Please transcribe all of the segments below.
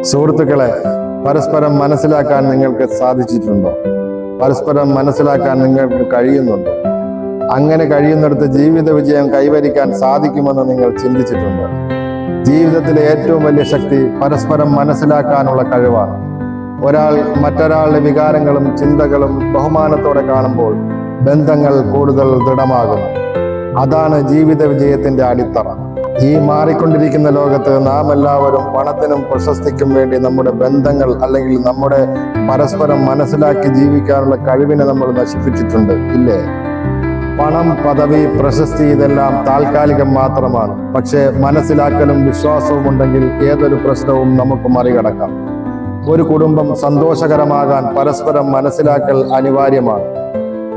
സുഹൃത്തുക്കളെ, പരസ്പരം മനസ്സിലാക്കാൻ നിങ്ങൾക്ക് സാധിച്ചിട്ടുണ്ടോ? പരസ്പരം മനസ്സിലാക്കാൻ നിങ്ങൾക്ക് കഴിയുന്നുണ്ടോ? അങ്ങനെ കഴിയുന്നിടത്ത് ജീവിത വിജയം കൈവരിക്കാൻ സാധിക്കുമെന്ന് നിങ്ങൾ ചിന്തിച്ചിട്ടുണ്ടോ? ജീവിതത്തിലെ ഏറ്റവും വലിയ ശക്തി പരസ്പരം മനസ്സിലാക്കാനുള്ള കഴിവാണ്. ഒരാൾ മറ്റൊരാളുടെ വികാരങ്ങളും ചിന്തകളും ബഹുമാനത്തോടെ കാണുമ്പോൾ ബന്ധങ്ങൾ കൂടുതൽ ദൃഢമാകുന്നു. അതാണ് ജീവിത വിജയത്തിന്റെ അടിത്തറ. ഈ മാറിക്കൊണ്ടിരിക്കുന്ന ലോകത്ത് നാം എല്ലാവരും പണത്തിനും പ്രശസ്തിക്കും വേണ്ടി നമ്മുടെ ബന്ധങ്ങൾ അല്ലെങ്കിൽ നമ്മുടെ പരസ്പരം മനസ്സിലാക്കി ജീവിക്കാനുള്ള കഴിവിനെ നമ്മൾ നശിപ്പിച്ചിട്ടുണ്ട്, ഇല്ലേ? പണം, പദവി, പ്രശസ്തി ഇതെല്ലാം താൽക്കാലികം മാത്രമാണ്. പക്ഷേ മനസ്സിലാക്കലും വിശ്വാസവും ഉണ്ടെങ്കിൽ ഏതൊരു പ്രശ്നവും നമുക്ക് മറികടക്കാം. ഒരു കുടുംബം സന്തോഷകരമാകാൻ പരസ്പരം മനസ്സിലാക്കൽ അനിവാര്യമാണ്.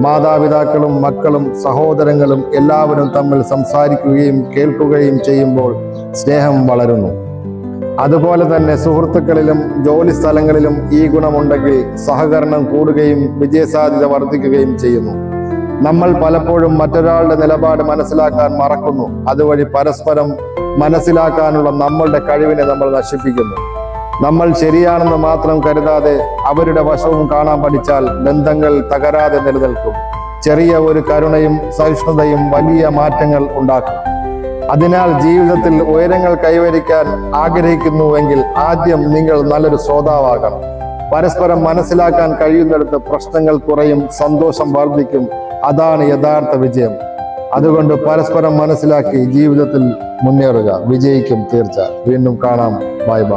മാതാപിതാക്കളും മക്കളും സഹോദരങ്ങളും എല്ലാവരും തമ്മിൽ സംസാരിക്കുകയും കേൾക്കുകയും ചെയ്യുമ്പോൾ സ്നേഹം വളരുന്നു. അതുപോലെ തന്നെ സുഹൃത്തുക്കളിലും ജോലി സ്ഥലങ്ങളിലും ഈ ഗുണമുണ്ടെങ്കിൽ സഹകരണം കൂടുകയും വിജയസാധ്യത വർദ്ധിക്കുകയും ചെയ്യുന്നു. നമ്മൾ പലപ്പോഴും മറ്റൊരാളുടെ നിലപാട് മനസ്സിലാക്കാൻ മറക്കുന്നു. അതുവഴി പരസ്പരം മനസ്സിലാക്കാനുള്ള നമ്മളുടെ കഴിവിനെ നമ്മൾ നശിപ്പിക്കുന്നു. നമ്മൾ ശരിയാണെന്ന് മാത്രം കരുതാതെ അവരുടെ വശവും കാണാൻ പഠിച്ചാൽ ബന്ധങ്ങൾ തകരാതെ നിലനിൽക്കും. ചെറിയ ഒരു കരുണയും സഹിഷ്ണുതയും വലിയ മാറ്റങ്ങൾ ഉണ്ടാക്കും. അതിനാൽ ജീവിതത്തിൽ ഉയരങ്ങൾ കൈവരിക്കാൻ ആഗ്രഹിക്കുന്നുവെങ്കിൽ ആദ്യം നിങ്ങൾ നല്ലൊരു ശ്രോതാവാകണം. പരസ്പരം മനസ്സിലാക്കാൻ കഴിയുന്നിടത്ത് പ്രശ്നങ്ങൾ കുറയും, സന്തോഷം വർദ്ധിക്കും. അതാണ് യഥാർത്ഥ വിജയം. അതുകൊണ്ട് പരസ്പരം മനസ്സിലാക്കി ജീവിതത്തിൽ മുന്നേറുക. വിജയിക്കും തീർച്ച. വീണ്ടും കാണാം. Bye bye.